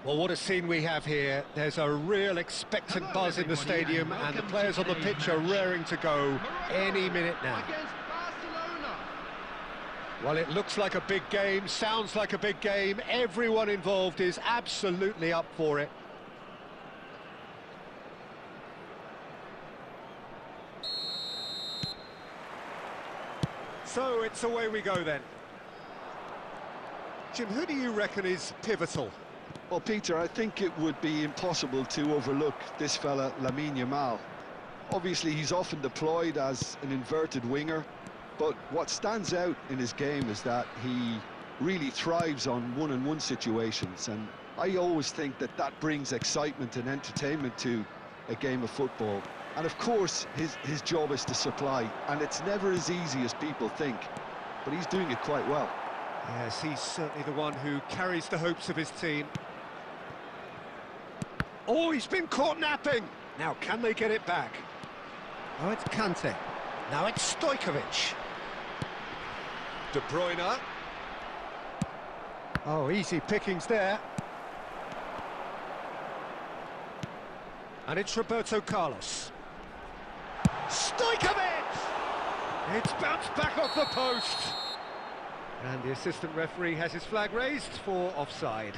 Well, what a scene we have here. There's a real expectant buzz in the stadium, and the players on the pitch are raring to go any minute now. Well, it looks like a big game, sounds like a big game. Everyone involved is absolutely up for it. So it's away we go then. Jim, who do you reckon is pivotal? Well, Peter, I think it would be impossible to overlook this fella, Lamine Yamal. Obviously, he's often deployed as an inverted winger, but what stands out in his game is that he really thrives on one-on-one situations, and I always think that that brings excitement and entertainment to a game of football. And of course, his job is to supply, and it's never as easy as people think, but he's doing it quite well. Yes, he's certainly the one who carries the hopes of his team. Oh, he's been caught napping! Now, can they get it back? Oh, it's Kante. Now it's Stojkovic. De Bruyne. Oh, easy pickings there. And it's Roberto Carlos. Stojkovic! It's bounced back off the post. And the assistant referee has his flag raised for offside.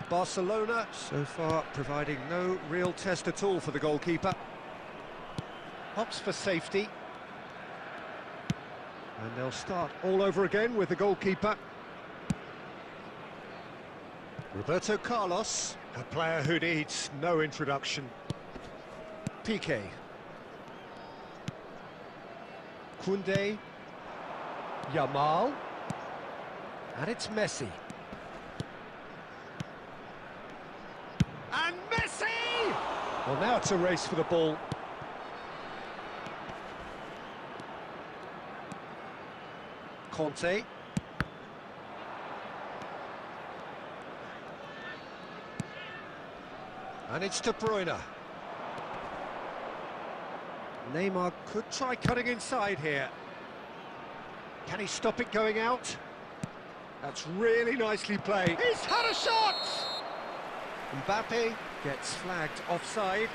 Barcelona, so far, providing no real test at all for the goalkeeper. Hops for safety. And they'll start all over again with the goalkeeper. Roberto Carlos, a player who needs no introduction. Piqué. Koundé. Yamal. And it's Messi. And Messi! Well, now it's a race for the ball. Conte. And it's De Bruyne. Neymar could try cutting inside here. Can he stop it going out? That's really nicely played. He's had a shot! Mbappe gets flagged offside.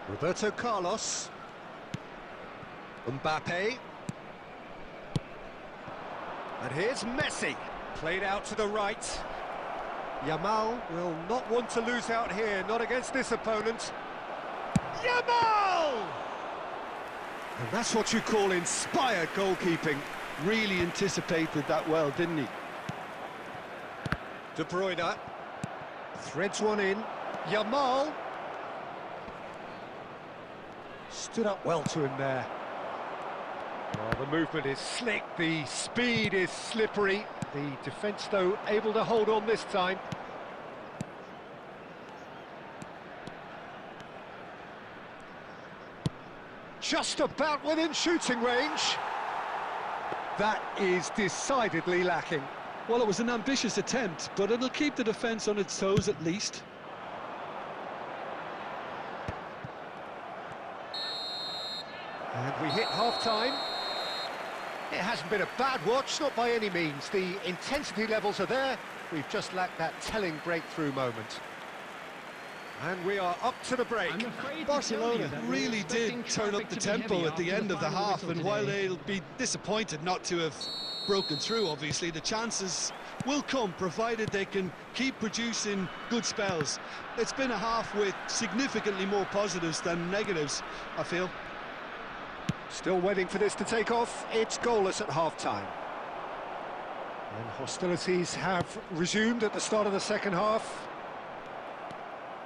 Roberto Carlos. Mbappe. And here's Messi. Played out to the right. Yamal will not want to lose out here, not against this opponent. Yamal! And that's what you call inspired goalkeeping. Really anticipated that well, didn't he? De Bruyne threads one in. Yamal stood up well to him there. Well, the movement is slick, the speed is slippery. The defence, though, able to hold on this time. Just about within shooting range. That is decidedly lacking. Well, it was an ambitious attempt, but it'll keep the defence on its toes at least. And we hit half-time. It hasn't been a bad watch, not by any means. The intensity levels are there. We've just lacked that telling breakthrough moment. And we are up to the break. Barcelona really did turn up the tempo at the end of the half, and while they'll be disappointed not to have broken through, obviously, the chances will come, provided they can keep producing good spells. It's been a half with significantly more positives than negatives, I feel. Still waiting for this to take off. It's goalless at half-time. And hostilities have resumed at the start of the second half.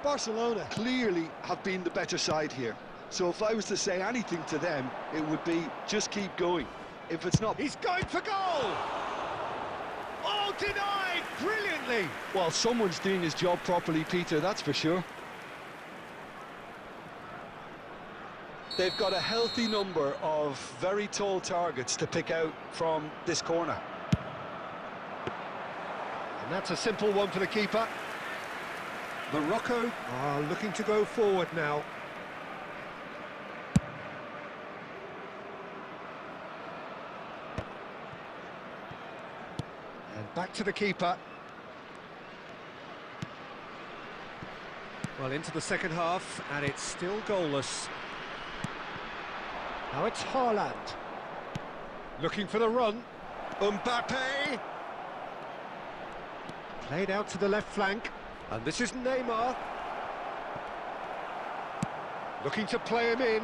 Barcelona clearly have been the better side here. So if I was to say anything to them, it would be just keep going. If it's not... He's going for goal! Oh, denied! Brilliantly! Well, someone's doing his job properly, Peter, that's for sure. They've got a healthy number of very tall targets to pick out from this corner. And that's a simple one for the keeper. Morocco are looking to go forward now. And back to the keeper. Well, into the second half, and it's still goalless. Now it's Haaland. Looking for the run. Mbappe. Played out to the left flank. And this is Neymar. Looking to play him in.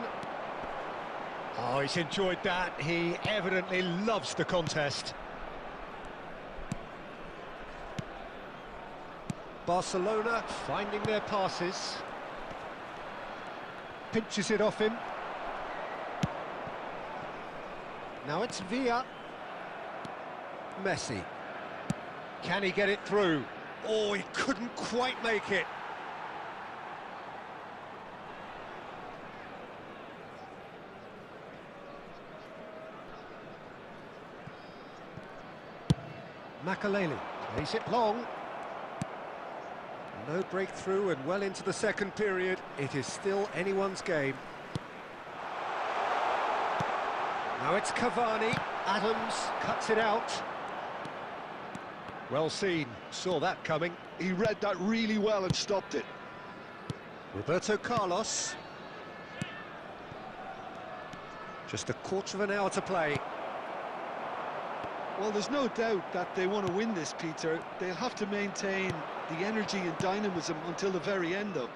Oh, he's enjoyed that. He evidently loves the contest. Barcelona finding their passes. Pinches it off him. Now it's Villa. Messi. Can he get it through? Oh, he couldn't quite make it. Makaleli plays it long. No breakthrough, and well into the second period. It is still anyone's game. Now it's Cavani. Adams cuts it out. Well seen, saw that coming. He read that really well and stopped it. Roberto Carlos. Just a quarter of an hour to play. Well, there's no doubt that they want to win this, Peter. They'll have to maintain the energy and dynamism until the very end, though.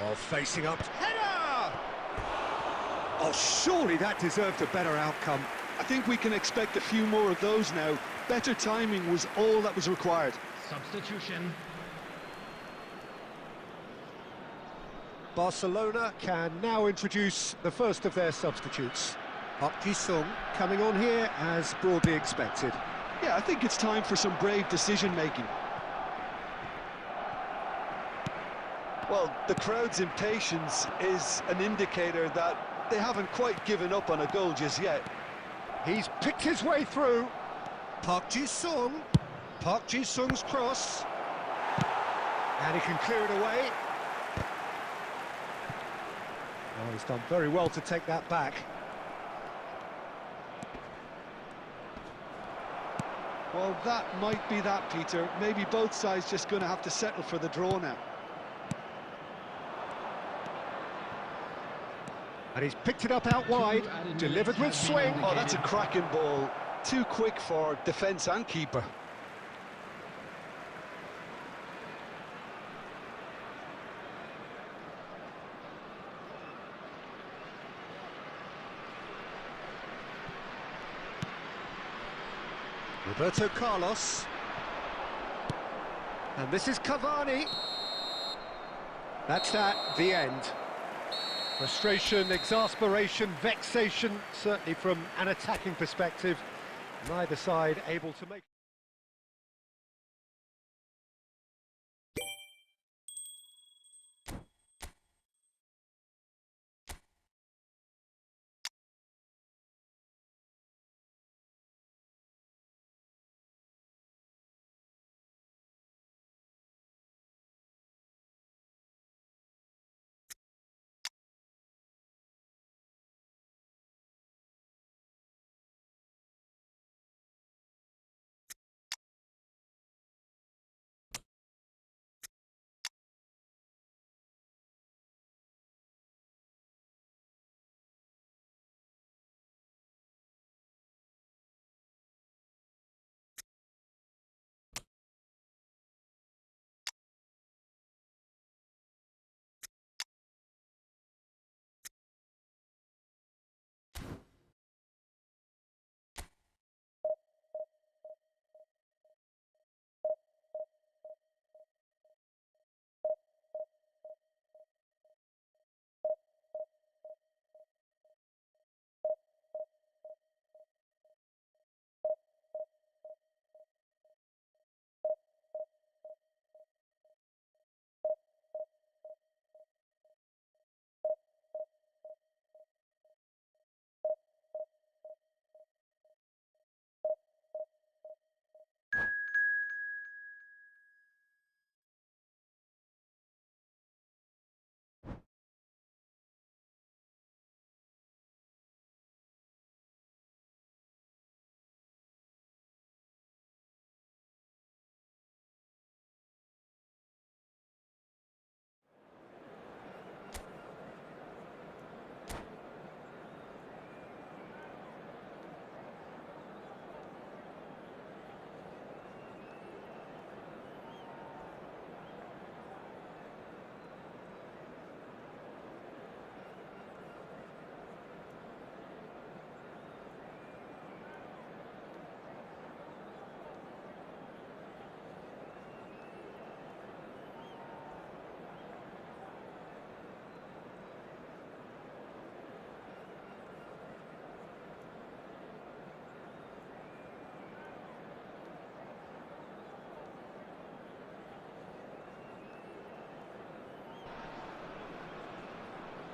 Oh, facing up. Header! Oh, surely that deserved a better outcome. I think we can expect a few more of those now. Better timing was all that was required. Substitution. Barcelona can now introduce the first of their substitutes. Park Ji-sung coming on here as broadly expected. Yeah, I think it's time for some brave decision-making. Well, the crowd's impatience is an indicator that they haven't quite given up on a goal just yet. He's picked his way through. Park Ji-sung. Park Ji-sung's cross. And he can clear it away. Oh, he's done very well to take that back. Well, that might be that, Peter. Maybe both sides just going to have to settle for the draw now. And he's picked it up out wide, delivered with swing. Oh, that's a cracking ball. Too quick for defence and keeper. Roberto Carlos. And this is Cavani. That's that, the end. Frustration, exasperation, vexation, certainly from an attacking perspective. Neither side able to make...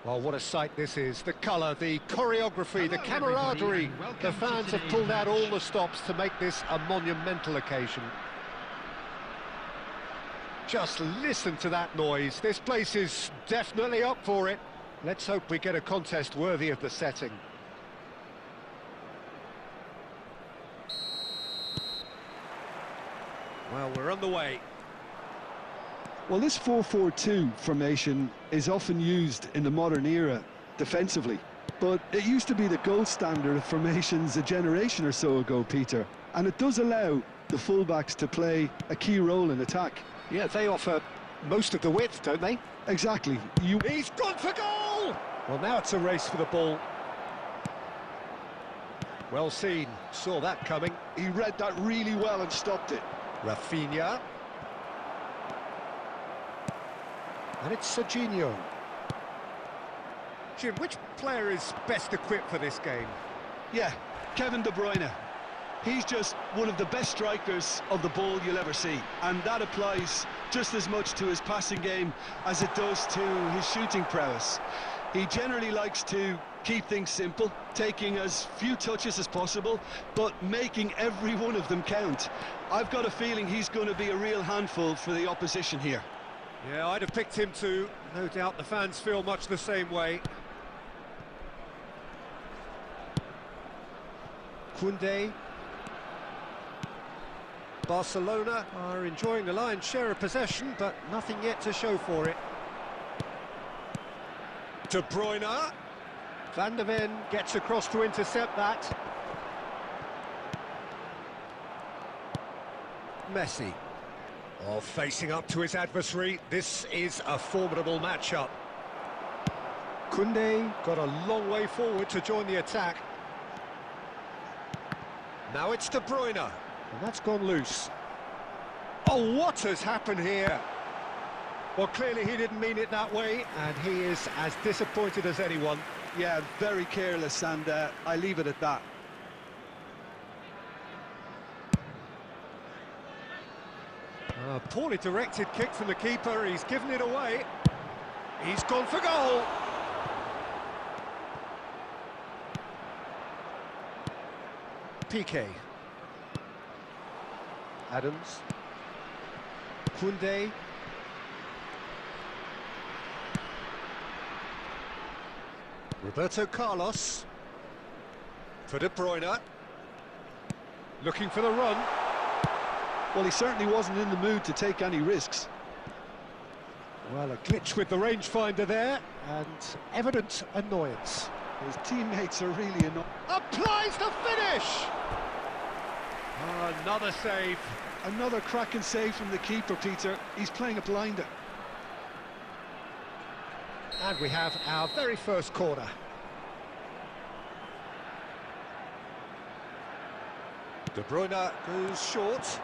Well, what a sight this is. The colour, the choreography, the camaraderie. The fans have pulled out all the stops to make this a monumental occasion. Just listen to that noise. This place is definitely up for it. Let's hope we get a contest worthy of the setting. Well, we're on the way. Well, this 4-4-2 formation is often used in the modern era defensively, but it used to be the gold standard of formations a generation or so ago, Peter, and it does allow the fullbacks to play a key role in attack. Yeah, they offer most of the width, don't they? Exactly. He's gone for goal! Well, now it's a race for the ball. Well seen, saw that coming. He read that really well and stopped it. Rafinha. And it's Serginho. Jim, which player is best equipped for this game? Yeah, Kevin De Bruyne. He's just one of the best strikers of the ball you'll ever see, and that applies just as much to his passing game as it does to his shooting prowess. He generally likes to keep things simple, taking as few touches as possible, but making every one of them count. I've got a feeling he's going to be a real handful for the opposition here. Yeah, I'd have picked him too. No doubt the fans feel much the same way. Koundé. Barcelona are enjoying the lion's share of possession, but nothing yet to show for it. De Bruyne. Van de Ven gets across to intercept that. Messi. Oh, facing up to his adversary. This is a formidable matchup. Koundé got a long way forward to join the attack. Now it's De Bruyne. And that's gone loose. Oh, what has happened here? Well, clearly he didn't mean it that way, and he is as disappointed as anyone. Yeah, very careless, and I leave it at that. A poorly directed kick from the keeper. He's given it away. He's gone for goal. Piqué. Adams. Koundé. Roberto Carlos. For De Bruyne. Looking for the run. Well, he certainly wasn't in the mood to take any risks. Well, a glitch with the rangefinder there, and evident annoyance. His teammates are really annoyed. Applies the finish! Oh, another save. Another cracking save from the keeper, Peter. He's playing a blinder. And we have our very first corner. De Bruyne goes short.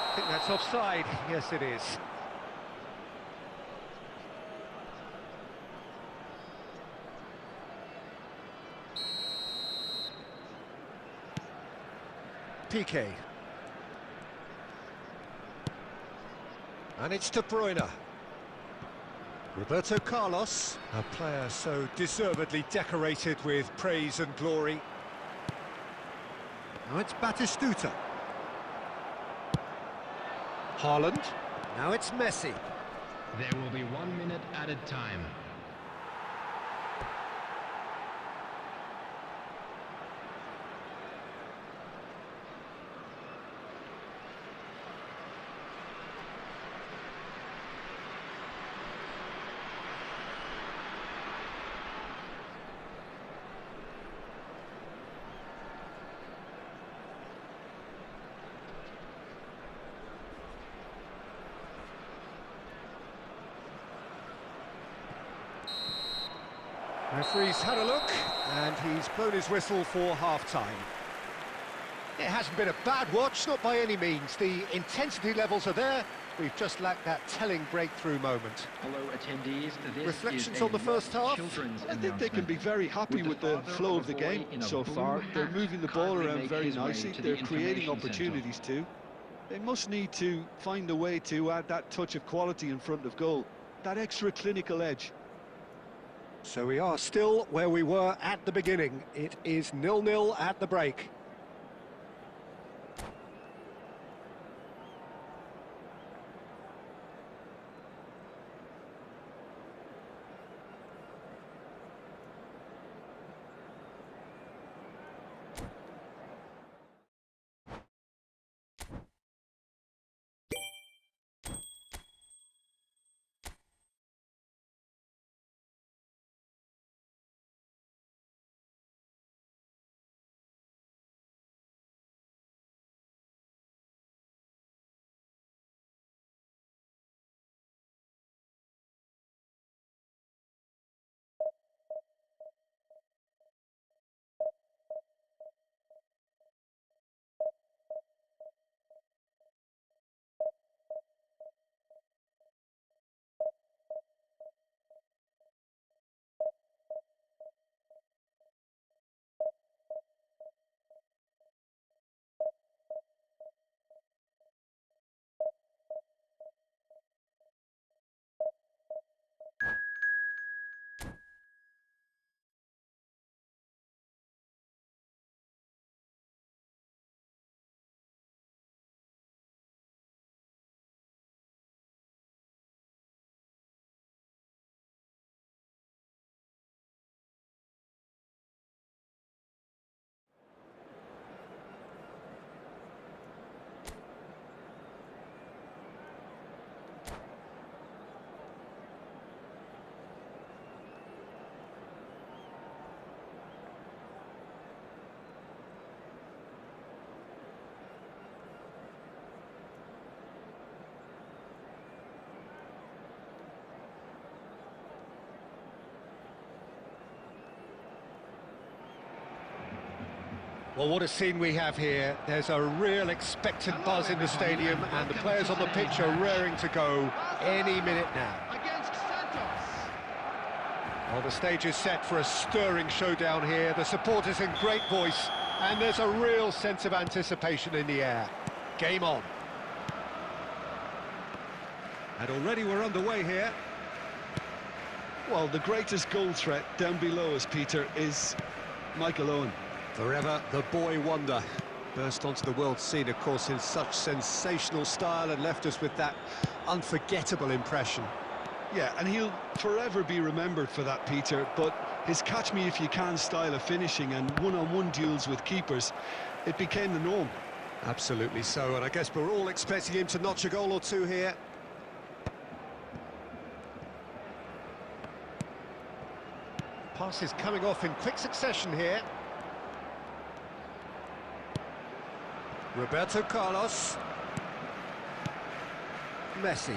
I think that's offside. Yes, it is. Piqué. And it's De Bruyne. Roberto Carlos, a player so deservedly decorated with praise and glory. Now it's Batistuta. Haaland. Now it's Messi. There will be 1 minute added time. Referee's had a look, and he's blown his whistle for half-time. It hasn't been a bad watch, not by any means. The intensity levels are there. We've just lacked that telling breakthrough moment. Hello attendees, this Reflections is on the first half? I think they can be very happy with the flow of the game so far. They're moving the ball around very nicely. They're creating opportunities too. They must need to find a way to add that touch of quality in front of goal, that extra clinical edge. So we are still where we were at the beginning. It is 0-0 at the break. Well, what a scene we have here. There's a real expected buzz in the stadium, and the players on the pitch are raring to go any minute now. Well, the stage is set for a stirring showdown here. The supporters in great voice, and there's a real sense of anticipation in the air. Game on. And already we're underway here. Well, the greatest goal threat down below us, Peter, is Michael Owen. Forever the boy wonder. Burst onto the world scene, of course, in such sensational style and left us with that unforgettable impression. Yeah, and he'll forever be remembered for that, Peter, but his catch-me-if-you-can style of finishing and one-on-one duels with keepers, it became the norm. Absolutely so, and I guess we're all expecting him to notch a goal or two here. Passes coming off in quick succession here. Roberto Carlos. Messi.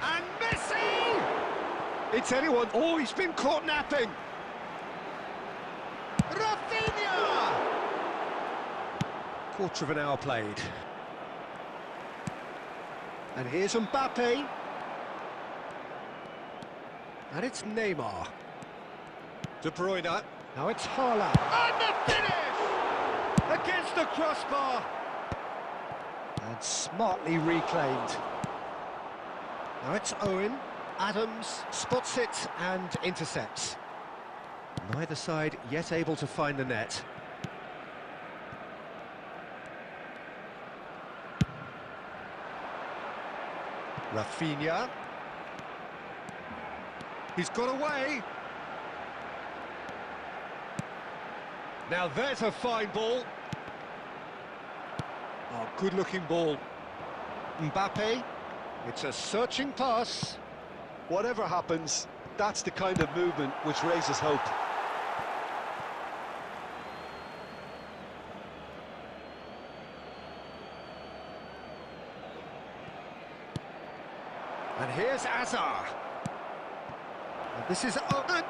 And Messi! It's anyone. Oh, he's been caught napping. Rafinha! Quarter of an hour played. And here's Mbappe. And it's Neymar. De Bruyne. Now it's Haaland. And the finish! Against the crossbar. And smartly reclaimed. Now it's Owen. Adams spots it and intercepts. Neither side yet able to find the net. Rafinha. He's got away. Now there's a fine ball. Oh, good-looking ball. Mbappe. It's a searching pass. Whatever happens, that's the kind of movement which raises hope. And here's Azar. And this is Owen!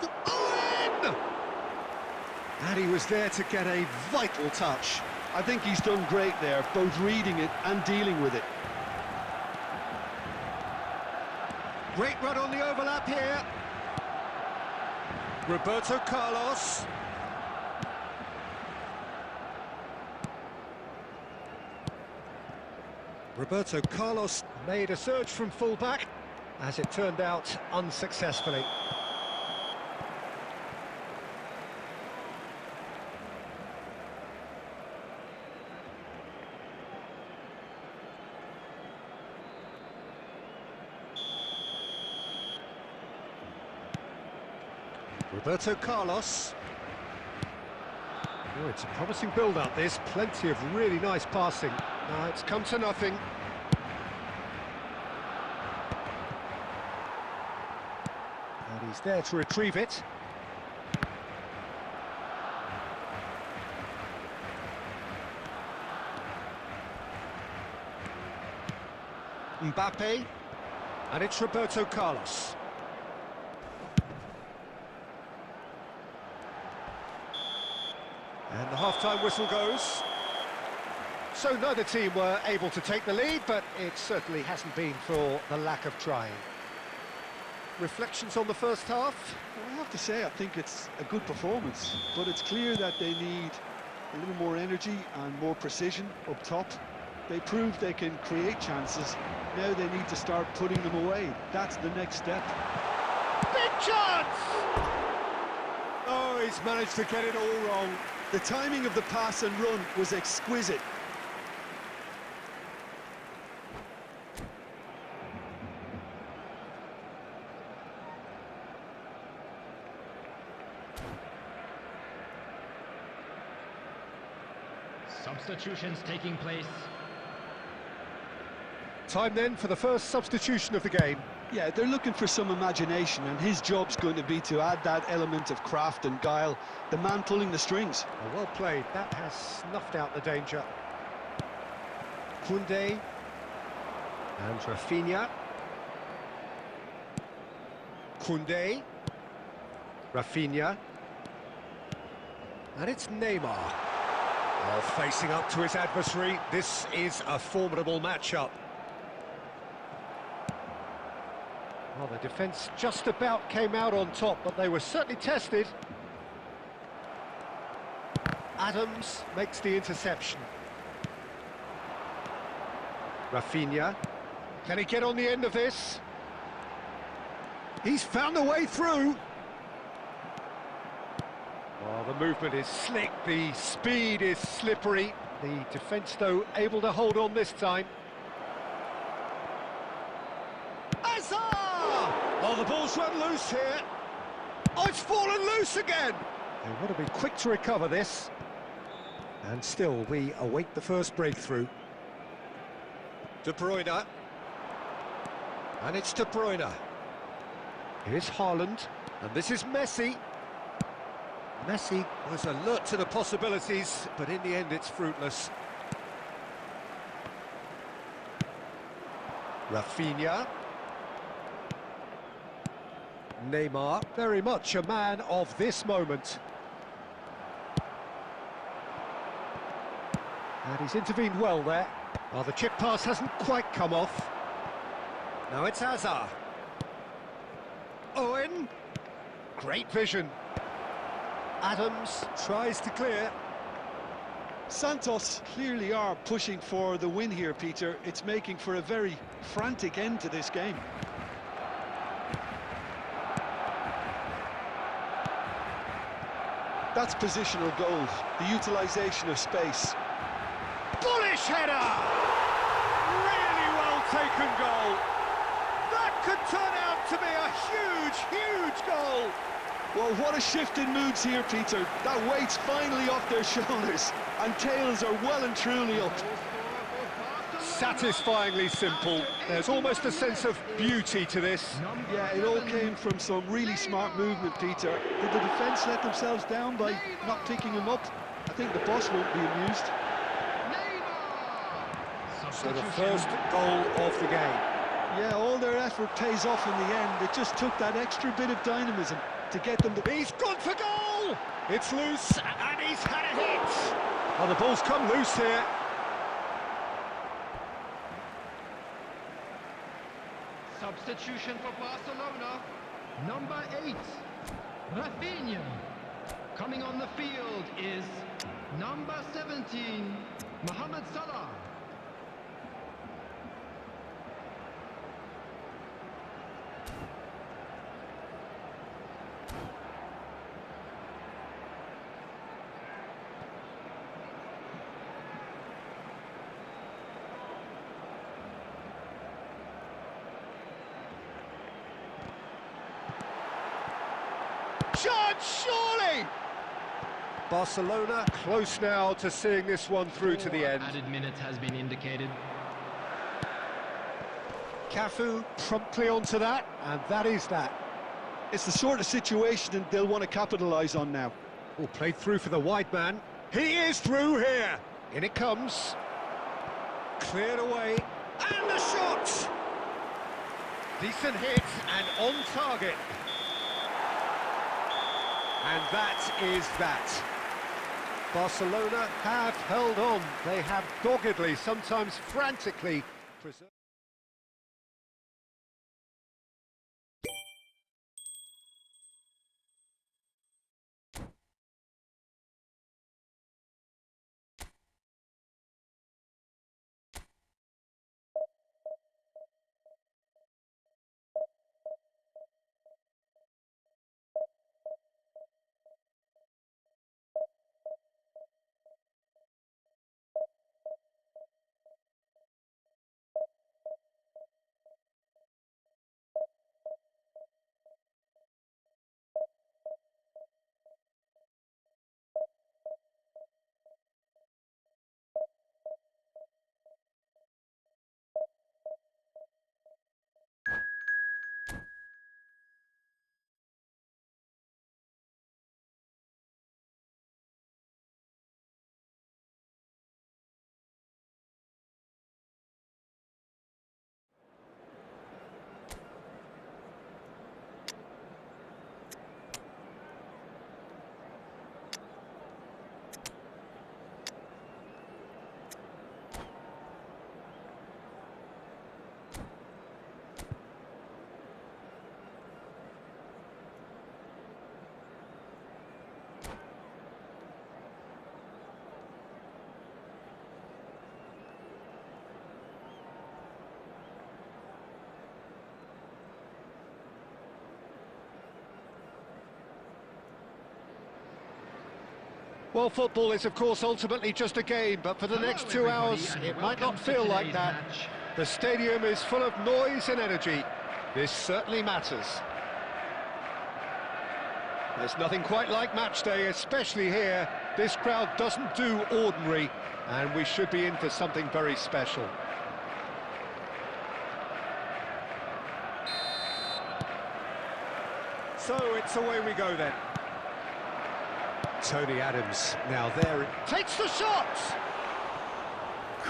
And he was there to get a vital touch. I think he's done great there, both reading it and dealing with it. Great run on the overlap here. Roberto Carlos. Roberto Carlos made a surge from full-back, as it turned out unsuccessfully. Roberto Carlos. Oh, it's a promising build-up, this. Plenty of really nice passing. It's come to nothing. And he's there to retrieve it. Mbappe. And it's Roberto Carlos. And the half-time whistle goes. So neither team were able to take the lead, but it certainly hasn't been for the lack of trying. Reflections on the first half? Well, I have to say, I think it's a good performance, but it's clear that they need a little more energy and more precision up top. They proved they can create chances. Now they need to start putting them away. That's the next step. Big chance! Oh, he's managed to get it all wrong. The timing of the pass and run was exquisite. Substitutions taking place. Time then for the first substitution of the game. Yeah, they're looking for some imagination, and his job's going to be to add that element of craft and guile, the man pulling the strings. Well played, that has snuffed out the danger. Koundé and Rafinha. Koundé, Rafinha, and it's Neymar. Well, facing up to his adversary, this is a formidable matchup. Well, the defence just about came out on top, but they were certainly tested. Adams makes the interception. Rafinha. Can he get on the end of this? He's found a way through. Oh, the movement is slick, the speed is slippery. The defence, though, able to hold on this time. Oh, the ball's run loose here. Oh, it's fallen loose again. They want to be quick to recover this. And still, we await the first breakthrough. De Bruyne. And it's De Bruyne. Here's Haaland. And this is Messi. Messi was alert to the possibilities, but in the end it's fruitless. Rafinha. Neymar, very much a man of this moment. And he's intervened well there. Oh, the chip pass hasn't quite come off. Now it's Hazard. Owen. Great vision. Adams tries to clear. Santos clearly are pushing for the win here, Peter. It's making for a very frantic end to this game. That's positional goals, the utilisation of space. Bullish header! Really well taken goal. That could turn out to be a huge, huge goal. Well, what a shift in moods here, Peter. That weight's finally off their shoulders, and tails are well and truly up. Satisfyingly simple. There's almost a sense of beauty to this. Yeah, it all came from some really smart movement, Peter. Did the defence let themselves down by not picking him up? I think the boss won't be amused. So the first goal of the game. Yeah, all their effort pays off in the end. It just took that extra bit of dynamism to get them to... He's gone for goal! It's loose, and he's had a hit! Oh, the ball's come loose here. Substitution for Barcelona. Number 8, Rafinha. Coming on the field is number 17, Mohamed Salah. Chance, surely! Barcelona close now to seeing this one through to the end. Added minutes has been indicated. Cafu promptly onto that, and that is that. It's the sort of situation they'll want to capitalise on now. Oh, played through for the wide man. He is through here. In it comes. Cleared away. And the shot! Decent hit and on target. And that is that. Barcelona have held on. They have doggedly, sometimes frantically, preserved. Well, football is, of course, ultimately just a game, but for the next 2 hours, it might not feel like that. The stadium is full of noise and energy. This certainly matters. There's nothing quite like match day, especially here. This crowd doesn't do ordinary, and we should be in for something very special. So it's away we go then. Tony Adams, now there, takes the shot!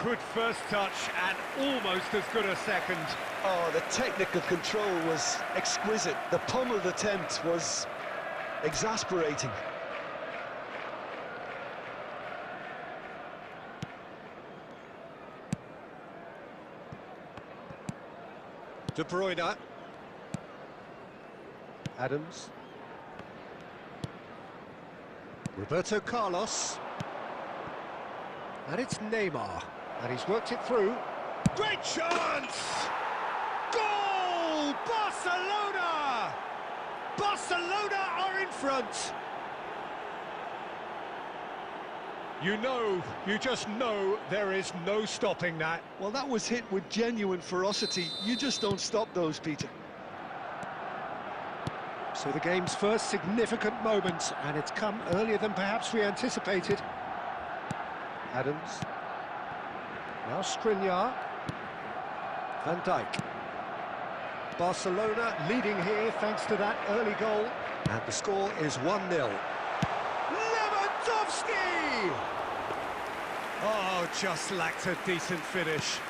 Good first touch and almost as good a second. Oh, the technical control was exquisite. The pummeled attempt was exasperating. De Bruyne. Adams. Roberto Carlos. And it's Neymar. And he's worked it through. Great chance! Goal! Barcelona! Barcelona are in front. You just know there is no stopping that. Well, that was hit with genuine ferocity. You just don't stop those, Peter. So the game's first significant moment, and it's come earlier than perhaps we anticipated. Adams. Now Skriniar. Van Dijk. Barcelona leading here thanks to that early goal. And the score is 1-0. Lewandowski! Oh, just lacked a decent finish.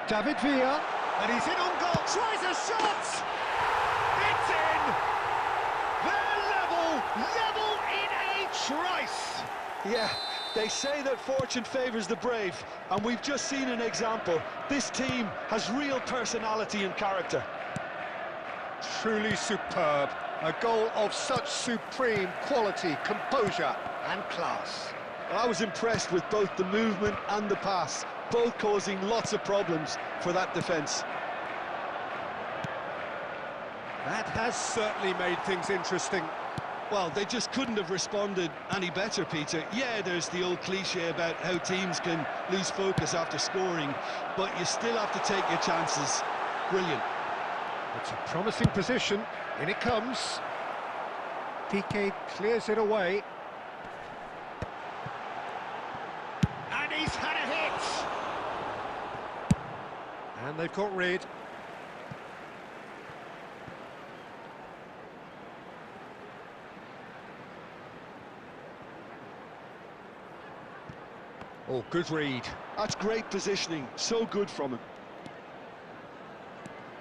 David Villa, and he's in on goal, tries a shot! It's in! They're level in a trice! Yeah, they say that fortune favours the brave, and we've just seen an example. This team has real personality and character. truly superb. A goal of such supreme quality, composure and class. I was impressed with both the movement and the pass, both causing lots of problems for that defence. That has certainly made things interesting. Well, they just couldn't have responded any better, Peter. Yeah, there's the old cliche about how teams can lose focus after scoring, but you still have to take your chances. Brilliant. It's a promising position. In it comes. Piqué clears it away. And he's had a hit! And they've got rid. Oh, good read. That's great positioning, so good from him.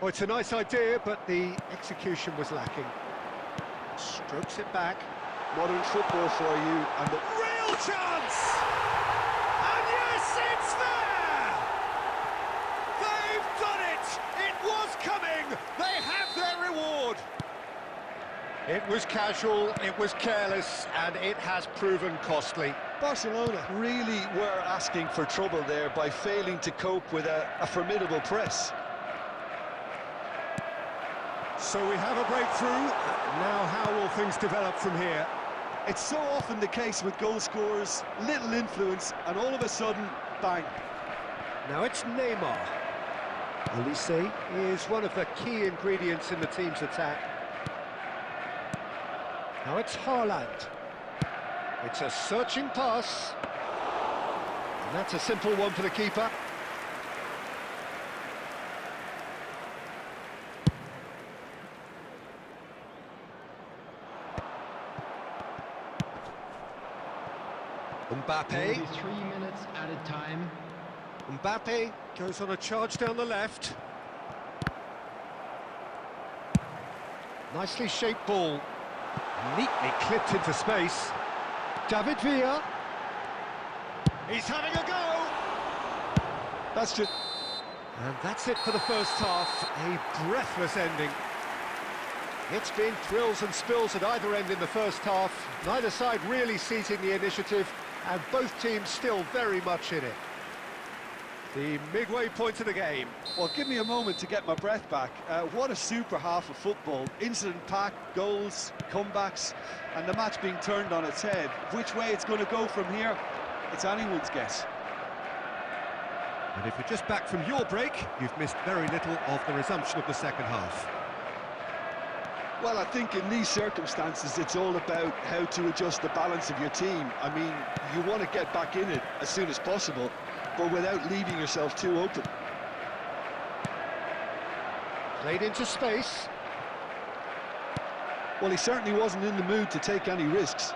Oh, it's a nice idea, but the execution was lacking. Strokes it back. Modern football for you, and the Real chance! And yes, it's there! They've done it! It was coming! They have their reward! It was casual, it was careless, and it has proven costly. Barcelona really were asking for trouble there by failing to cope with a formidable press. So we have a breakthrough. Now how will things develop from here? It's so often the case with goal scorers, little influence, and all of a sudden, bang. Now it's Neymar. Olise is one of the key ingredients in the team's attack. Now it's Haaland. It's a searching pass. And that's a simple one for the keeper. Mbappe. 3 minutes added time. Mbappe goes on a charge down the left. Nicely shaped ball. Neatly clipped into space. David Villa. He's having a go. That's just... And that's it for the first half. A breathless ending. It's been thrills and spills at either end in the first half. Neither side really seizing the initiative, and both teams still very much in it. The midway point of the game. Well, give me a moment to get my breath back. What a super half of football. Incident-packed, goals, comebacks, and the match being turned on its head. Which way it's going to go from here, it's anyone's guess. And if you're just back from your break, you've missed very little of the resumption of the second half. Well, I think in these circumstances, it's all about how to adjust the balance of your team. I mean, you want to get back in it as soon as possible, but without leaving yourself too open. Played into space. Well, he certainly wasn't in the mood to take any risks.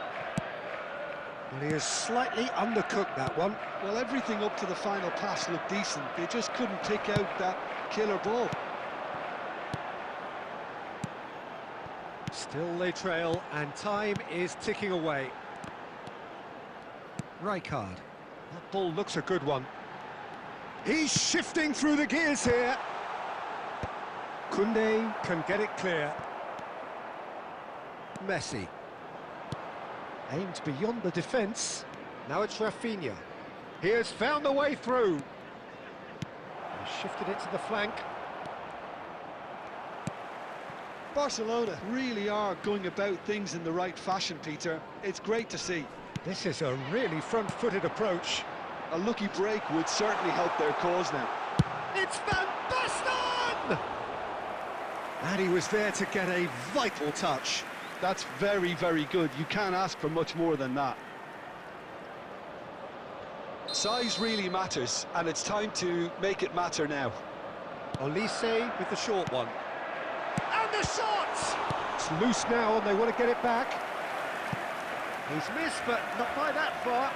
Well, he has slightly undercooked that one. Well, everything up to the final pass looked decent. They just couldn't pick out that killer ball. Still they trail, and time is ticking away. Rijkaard. That ball looks a good one. He's shifting through the gears here. Koundé can get it clear. Messi. Aimed beyond the defence. Now it's Rafinha. He has found the way through. He shifted it to the flank. Barcelona really are going about things in the right fashion, Peter. It's great to see. This is a really front-footed approach. A lucky break would certainly help their cause now. It's Van Basten! And he was there to get a vital touch. That's very, very good. You can't ask for much more than that. Size really matters, and it's time to make it matter now. Olise with the short one. And the shot! It's loose now, and they want to get it back. He's missed, but not by that far.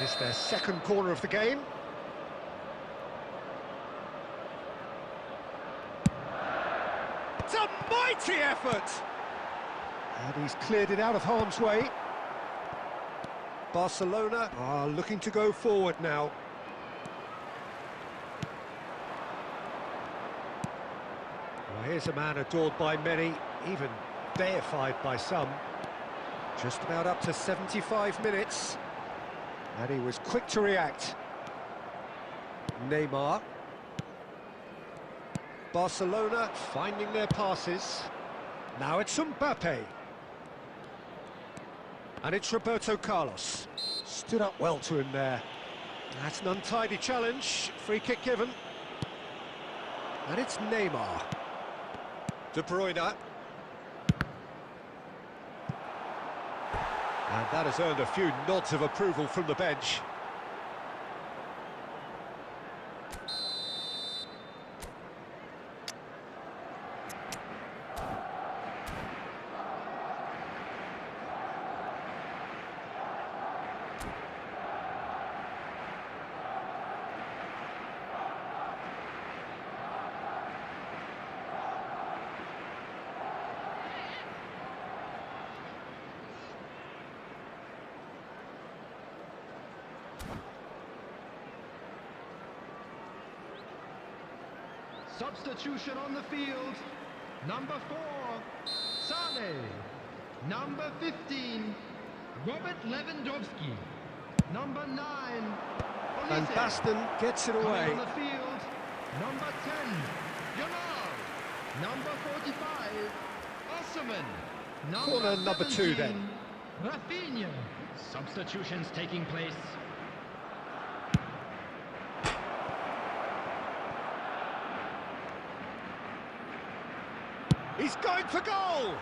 It's their second corner of the game. It's a mighty effort! And he's cleared it out of harm's way. Barcelona are looking to go forward now. Well, here's a man adored by many, even deified by some. Just about up to 75 minutes. And he was quick to react. Neymar. Barcelona finding their passes. Now it's Mbappe. And it's Roberto Carlos. Stood up well to him there. That's an untidy challenge. Free kick given. And it's Neymar. De Bruyne. And that has earned a few nods of approval from the bench. Substitution on the field. Number 4, Sane. Number 15, Robert Lewandowski. Number 9, And Olise. Baston gets it Coming away. on the field. Number 10, Yamal. Number 45, Osman. Corner number 2 then. Rafinha. Substitutions taking place. He's going for goal!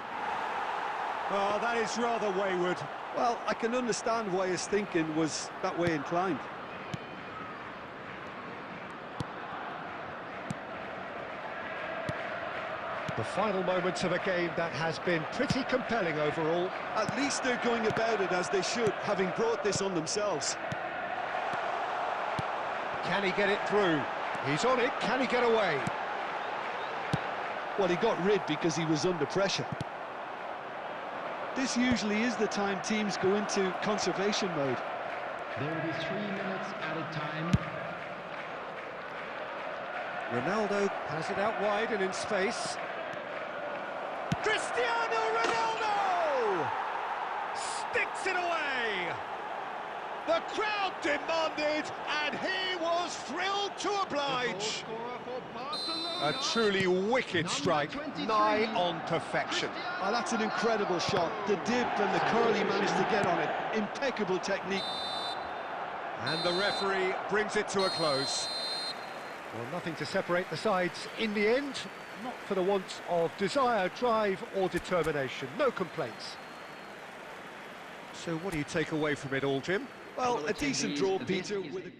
Oh, that is rather wayward. Well, I can understand why his thinking was that way inclined. The final moments of a game that has been pretty compelling overall. At least they're going about it as they should, having brought this on themselves. Can he get it through? He's on it. Can he get away? Well, he got rid because he was under pressure. This usually is the time teams go into conservation mode. There will be 3 minutes added time. Ronaldo has it out wide and in space. Cristiano Ronaldo! Sticks it away! The crowd demanded, and he was thrilled to oblige. A truly wicked strike, nigh on perfection. Oh, that's an incredible shot. The dip and the curl he managed to get on it. Impeccable technique. And the referee brings it to a close. Well, nothing to separate the sides in the end. Not for the want of desire, drive or determination. No complaints. So what do you take away from it all, Jim? Well, a decent draw, Peter, with a...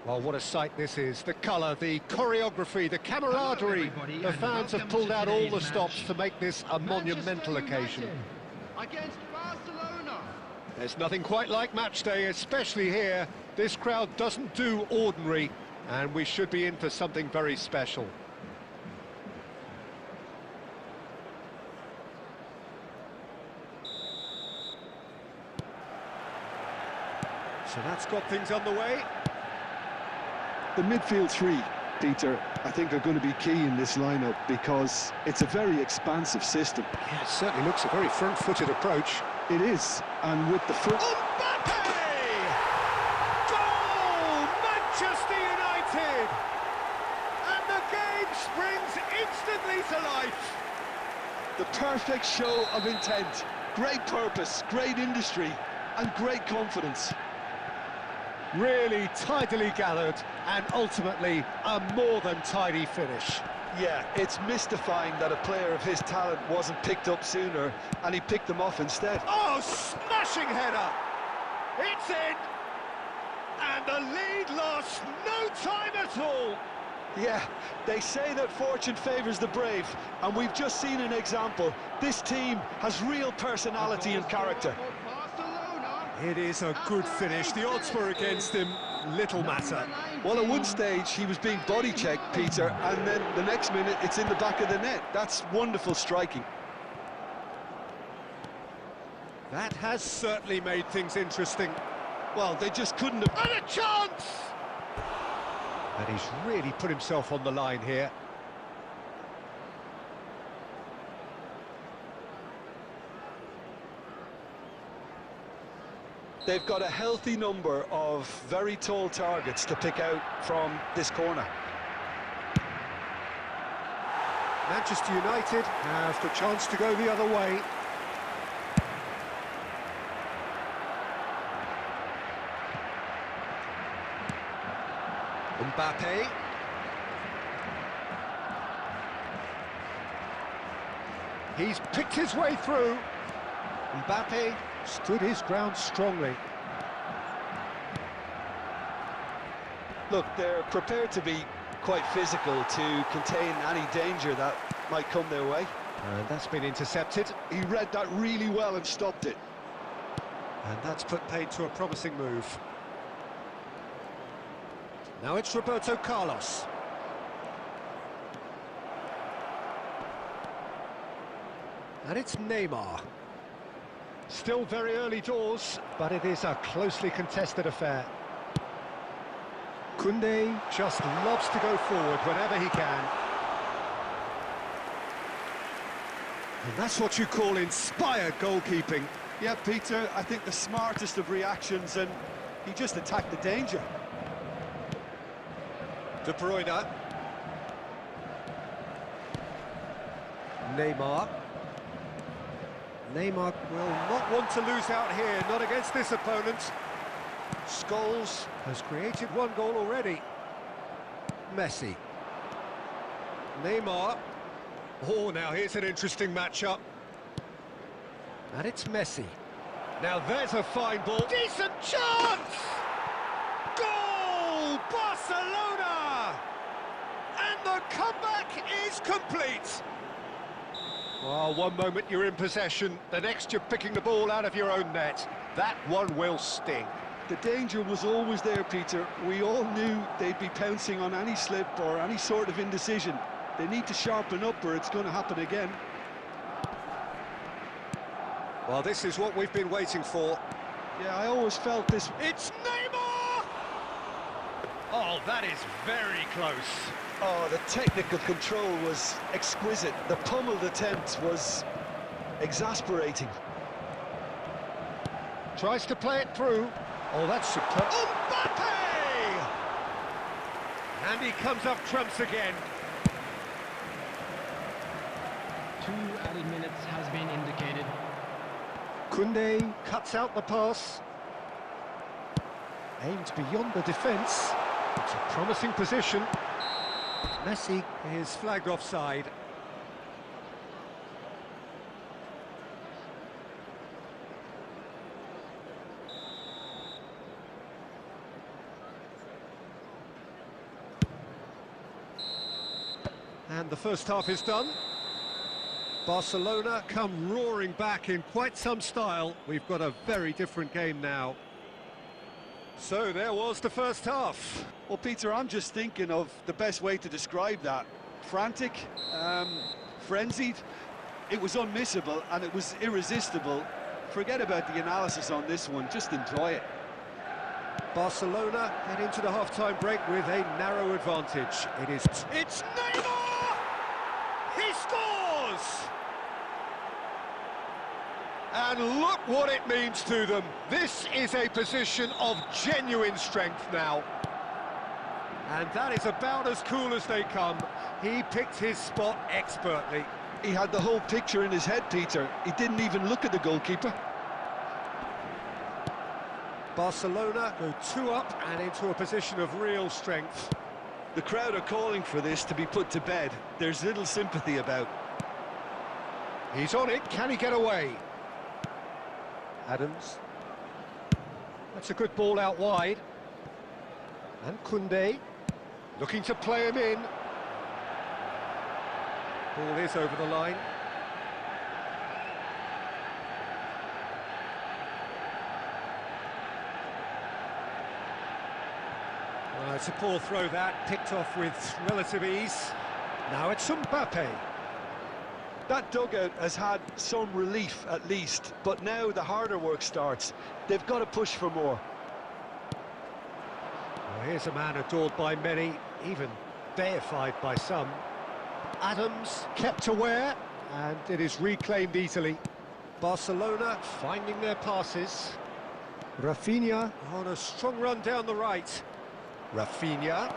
Well, what a sight this is. The colour, the choreography, the camaraderie. The fans have pulled out all the stops to make this a monumental occasion. Against Barcelona. There's nothing quite like match day, especially here. This crowd doesn't do ordinary, and we should be in for something very special. So that's got things underway. The midfield three, Peter, I think are going to be key in this lineup because it's a very expansive system. Yeah, it certainly looks a very front-footed approach. It is, and with the front... Mbappe! Goal! Manchester United! And the game springs instantly to life. The perfect show of intent. Great purpose, great industry, and great confidence. Really tidily gathered, and ultimately a more than tidy finish. Yeah, it's mystifying that a player of his talent wasn't picked up sooner, and he picked them off instead. Oh, smashing header! It's in! And the lead lost no time at all! Yeah, they say that fortune favours the brave, and we've just seen an example. This team has real personality and character. It is a good finish. The odds were against him. Little matter. Well, at one stage, he was being body-checked, Peter, and then the next minute, it's in the back of the net. That's wonderful striking. That has certainly made things interesting. Well, they just couldn't have... And a chance! And he's really put himself on the line here. They've got a healthy number of very tall targets to pick out from this corner. Manchester United have the chance to go the other way. Mbappe. He's picked his way through. Mbappe stood his ground strongly. Look, they're prepared to be quite physical to contain any danger that might come their way. And that's been intercepted. He read that really well and stopped it. And that's put paid to a promising move. Now it's Roberto Carlos. And it's Neymar. Still very early doors, but it is a closely contested affair. Koundé just loves to go forward whenever he can. And that's what you call inspired goalkeeping. Yeah, Peter, I think the smartest of reactions, and he just attacked the danger. De Bruyne. Neymar. Neymar will not want to lose out here, not against this opponent. Scholes has created one goal already. Messi. Neymar. Oh, now here's an interesting matchup. And it's Messi. Now there's a fine ball. Decent chance! Goal! Barcelona! And the comeback is complete. Well, one moment you're in possession, the next you're picking the ball out of your own net. That one will sting. The danger was always there, Peter. We all knew they'd be pouncing on any slip or any sort of indecision. They need to sharpen up or it's going to happen again. Well, this is what we've been waiting for. Yeah, I always felt this... It's Neymar! Oh, that is very close. Oh, the technical control was exquisite. The pummeled attempt was exasperating. Tries to play it through. Oh, that's superb. Mbappe! And he comes up trumps again. 2 added minutes has been indicated. Koundé cuts out the pass. Aimed beyond the defence. It's a promising position. Messi is flagged offside. And the first half is done. Barcelona come roaring back in quite some style. We've got a very different game now. So there was the first half. Well, Peter, I'm just thinking of the best way to describe that. Frantic, frenzied. It was unmissable and it was irresistible. Forget about the analysis on this one, just enjoy it. Barcelona head into the half-time break with a narrow advantage. It's Neymar! He scores! And look what it means to them. This is a position of genuine strength now. And that is about as cool as they come. He picked his spot expertly. He had the whole picture in his head, Peter. He didn't even look at the goalkeeper. Barcelona go 2 up and into a position of real strength. The crowd are calling for this to be put to bed. There's little sympathy about. He's on it, can he get away? Adams. That's a good ball out wide. And Koundé, looking to play him in. Ball is over the line. It's a poor throw that, picked off with relative ease. Now it's Mbappe. That dugout has had some relief at least, but now the harder work starts. They've got to push for more. Well, here's a man adored by many, even deified by some. Adams kept aware, and it is reclaimed easily. Barcelona finding their passes. Rafinha on a strong run down the right. Rafinha.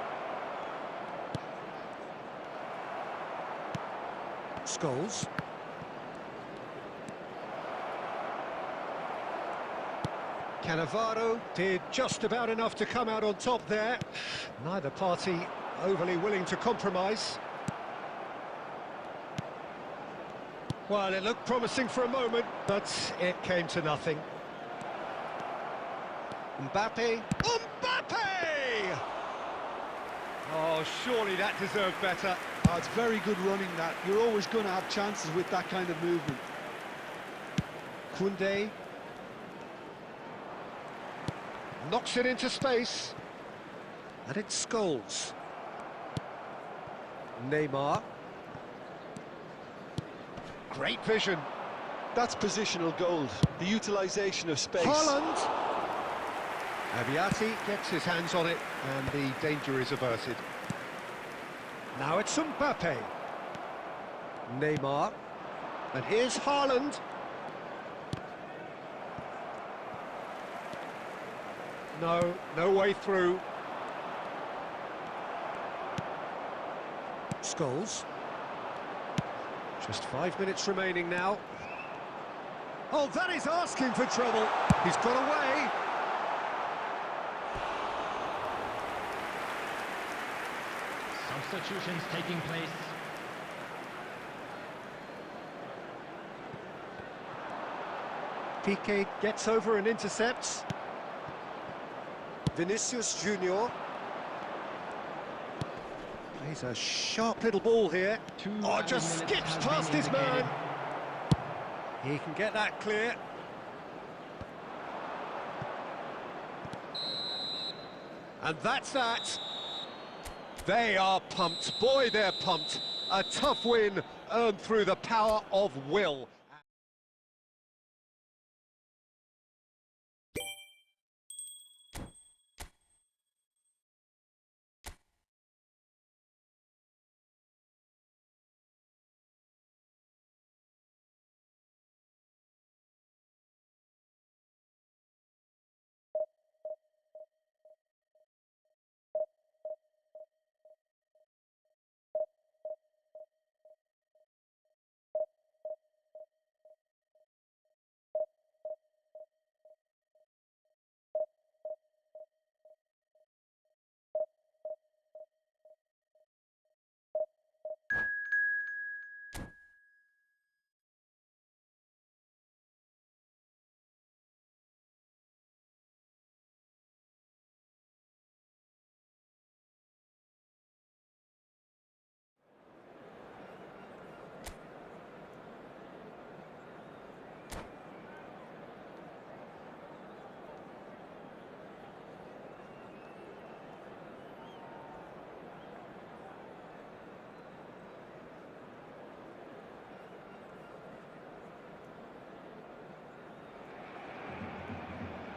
Scholes. Cannavaro did just about enough to come out on top there. Neither party overly willing to compromise. Well, it looked promising for a moment, but it came to nothing. Mbappe. Mbappe! Oh, surely that deserved better. Oh, it's very good running that. You're always going to have chances with that kind of movement. Koundé. Knocks it into space. And it's Scholes. Neymar. Great vision. That's positional gold, the utilisation of space. Haaland. Aviati gets his hands on it, and the danger is averted. Now it's Mbappe. Neymar. And here's Haaland. No way through. Scholes. Just 5 minutes remaining now. Oh, that is asking for trouble. He's got away. Substitutions taking place. Piqué gets over and intercepts. Vinicius Junior. Plays a sharp little ball here. Oh, just skips past his man. He can get that clear. And that's that. They are pumped. Boy, they're pumped. A tough win earned through the power of will.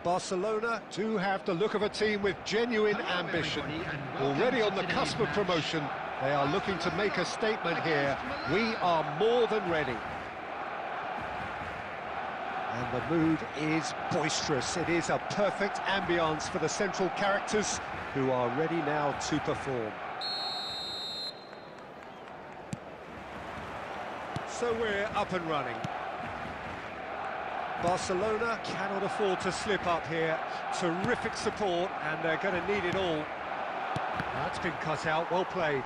Barcelona do have the look of a team with genuine ambition. Already on the cusp of promotion, they are looking to make a statement here. We are more than ready. And the mood is boisterous. It is a perfect ambience for the central characters who are ready now to perform. So we're up and running. Barcelona cannot afford to slip up here. Terrific support, and they're going to need it all. That's been cut out, well played.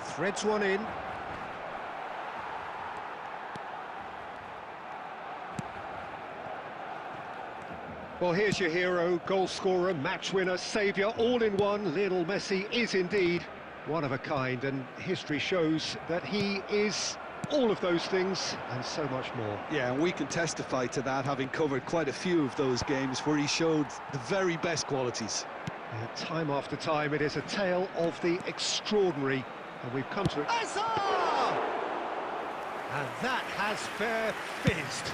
Threads one in. Well, here's your hero, goal scorer, match winner, saviour, all in one. Lionel Messi is indeed one of a kind, and history shows that he is all of those things and so much more. Yeah, and we can testify to that, having covered quite a few of those games where he showed the very best qualities. Time after time, it is a tale of the extraordinary, and we've come to it. Hazard! And that has fair fizzed.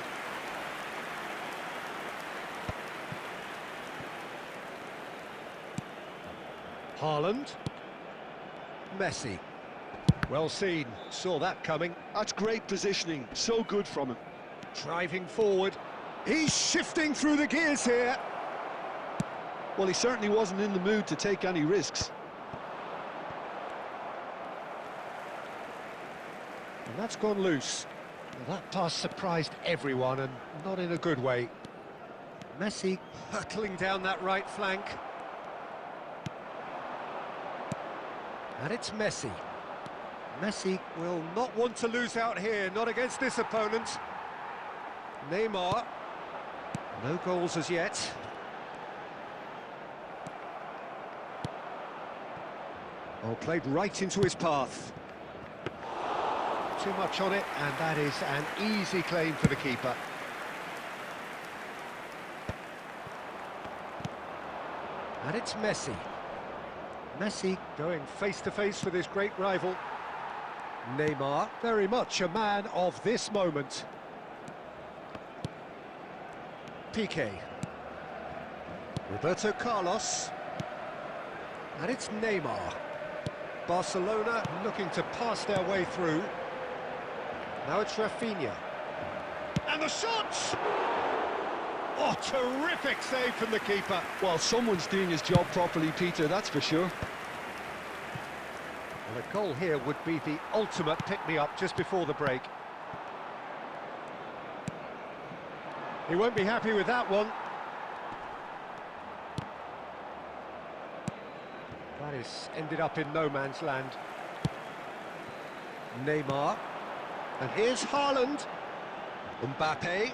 Haaland. Messi. Well seen, saw that coming. That's great positioning, so good from him. Driving forward. He's shifting through the gears here. Well, he certainly wasn't in the mood to take any risks. And that's gone loose. Well, that pass surprised everyone, and not in a good way. Messi hurtling down that right flank. And it's Messi. Messi will not want to lose out here, not against this opponent. Neymar. No goals as yet. Oh, played right into his path. Too much on it, and that is an easy claim for the keeper. And it's Messi. Messi going face-to-face with his great rival. Neymar, very much a man of this moment. Piqué. Roberto Carlos. And it's Neymar. Barcelona looking to pass their way through. Now it's Rafinha. And the shots! Oh, terrific save from the keeper. Well, someone's doing his job properly, Peter, that's for sure. Well, a goal here would be the ultimate pick-me-up just before the break. He won't be happy with that one. That is ended up in no man's land. Neymar. And here's Haaland. Mbappe.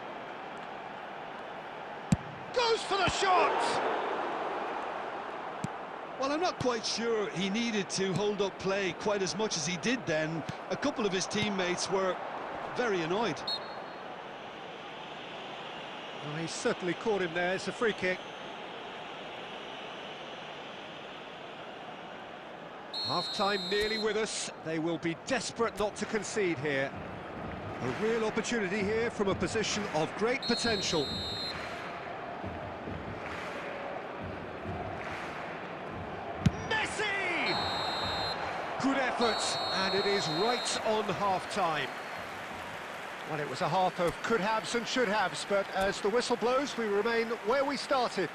Goes for the shot! Well, I'm not quite sure he needed to hold up play quite as much as he did then. A couple of his teammates were very annoyed. Oh, he certainly caught him there. It's a free kick. Half-time nearly with us. They will be desperate not to concede here. A real opportunity here from a position of great potential. Messi! Good effort, and it is right on half-time. Well, it was a half of could-haves and should-haves, but as the whistle blows, we remain where we started.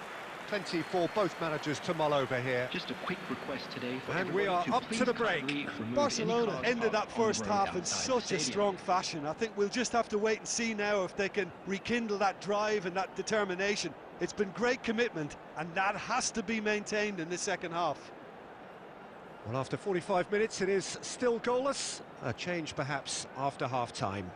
Plenty for both managers to mull over here. Just a quick request today for and we are up to the break. Barcelona ended that first half in such a strong fashion. I think we'll just have to wait and see now if they can rekindle that drive and that determination. It's been great commitment, and that has to be maintained in the second half. Well, after 45 minutes, it is still goalless. A change, perhaps, after half-time.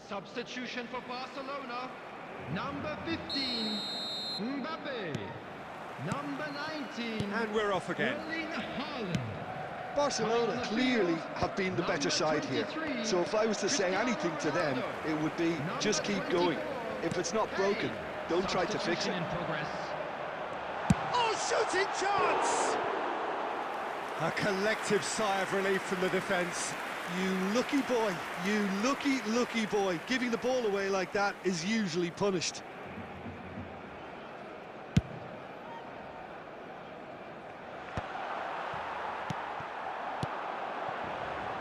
Substitution for Barcelona. Number 15, Mbappe. Number 19. And we're off again. Erling Haaland. Barcelona clearly have been the better side here. So if I was to say anything to them, it would be just keep going. If it's not broken, don't try to fix it. Oh, shooting chance! A collective sigh of relief from the defence. You lucky boy, you lucky boy. Giving the ball away like that is usually punished.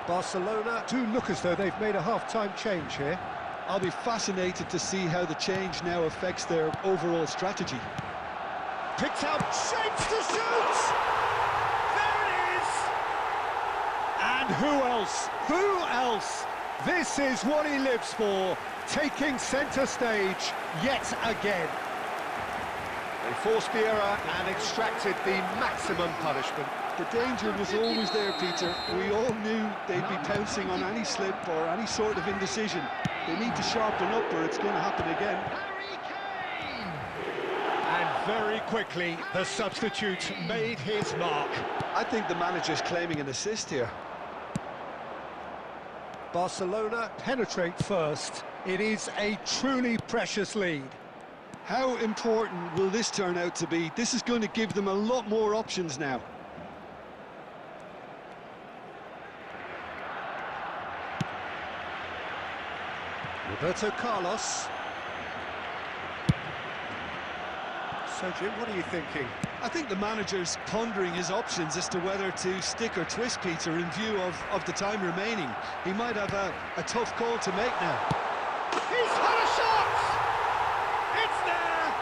Barcelona do look as though they've made a half-time change here. I'll be fascinated to see how the change now affects their overall strategy. Picked out, shapes to shoot! There it is! And who else? Who else? This is what he lives for, taking centre stage yet again. They forced the error and extracted the maximum punishment. The danger was always there, Peter. We all knew they'd be pouncing on any slip or any sort of indecision. They need to sharpen up or it's going to happen again. And very quickly, the substitute made his mark. I think the manager's claiming an assist here. Barcelona penetrate first. It is a truly precious lead. How important will this turn out to be? This is going to give them a lot more options now. Roberto Carlos. So, Jim, what are you thinking? I think the manager's pondering his options as to whether to stick or twist, Peter, in view of the time remaining. He might have a tough call to make now. He's had a shot! It's there!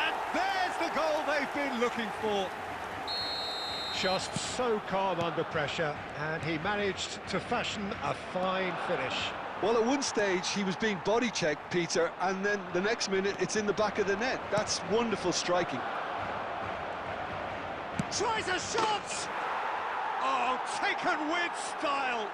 And there's the goal they've been looking for. Just so calm under pressure, and he managed to fashion a fine finish. Well, at one stage, he was being body-checked, Peter, and then the next minute, it's in the back of the net. That's wonderful striking. Tries a shot! Oh, taken with style!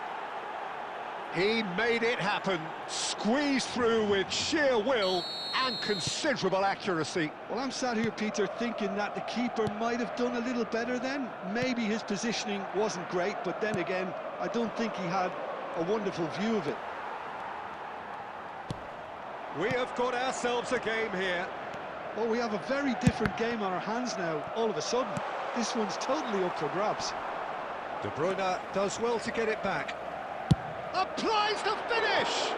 He made it happen, squeezed through with sheer will and considerable accuracy. Well, I'm sat here, Peter, thinking that the keeper might have done a little better then. Maybe his positioning wasn't great, but then again, I don't think he had a wonderful view of it. We have got ourselves a game here. Well, we have a very different game on our hands now, all of a sudden. This one's totally up for grabs. De Bruyne does well to get it back. Applies the finish!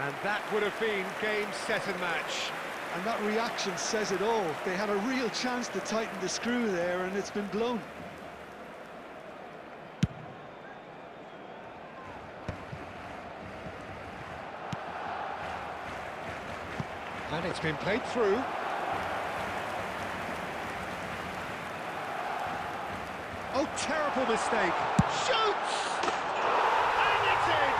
And that would have been game, set and match. And that reaction says it all. They had a real chance to tighten the screw there, and it's been blown. And it's been played through. Oh, terrible mistake. Shoots! And it's in!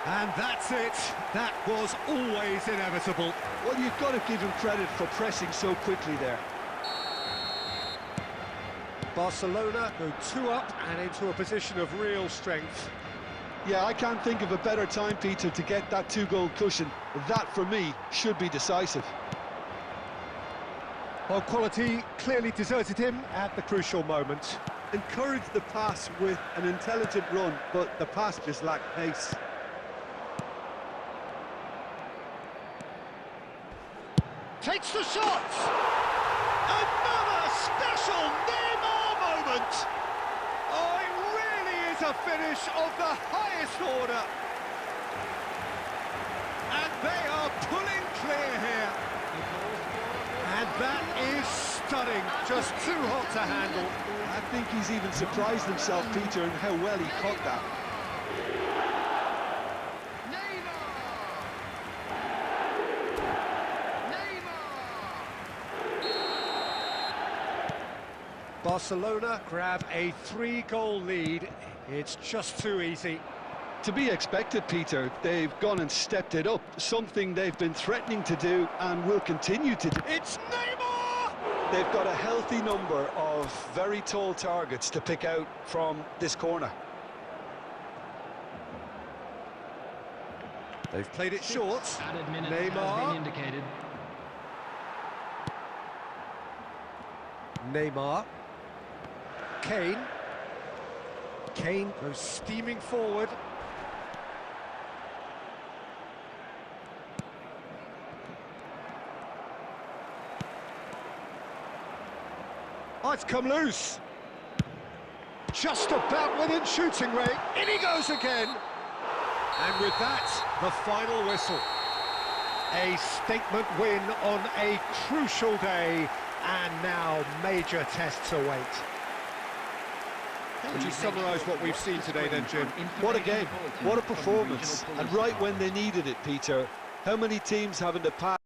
And that's it. That was always inevitable. Well, you've got to give him credit for pressing so quickly there. Barcelona go 2 up and into a position of real strength. Yeah, I can't think of a better time, Peter, to get that 2-goal cushion. That, for me, should be decisive. Well, quality clearly deserted him at the crucial moment. Encouraged the pass with an intelligent run, but the pass just lacked pace. Takes the shot! Another special Neymar moment! Oh, it really is a finish of the highest order. And they are pulling clear here. And that is stunning, just too hot to handle. I think he's even surprised himself, Peter, in how well he caught that. Barcelona grab a 3-goal lead. It's just too easy. To be expected, Peter. They've gone and stepped it up, something they've been threatening to do and will continue to do. It's Neymar! They've got a healthy number of very tall targets to pick out from this corner. They've played it short. Added minutes has been Neymar. indicated. Neymar. Kane. Kane goes steaming forward. Oh, it's come loose. Just about within shooting range. In he goes again. And with that, the final whistle. A statement win on a crucial day, and now major tests await. How would you summarise what we've seen today then, Jim? What a game, what a performance, and right when they needed it, Peter. How many teams have in the past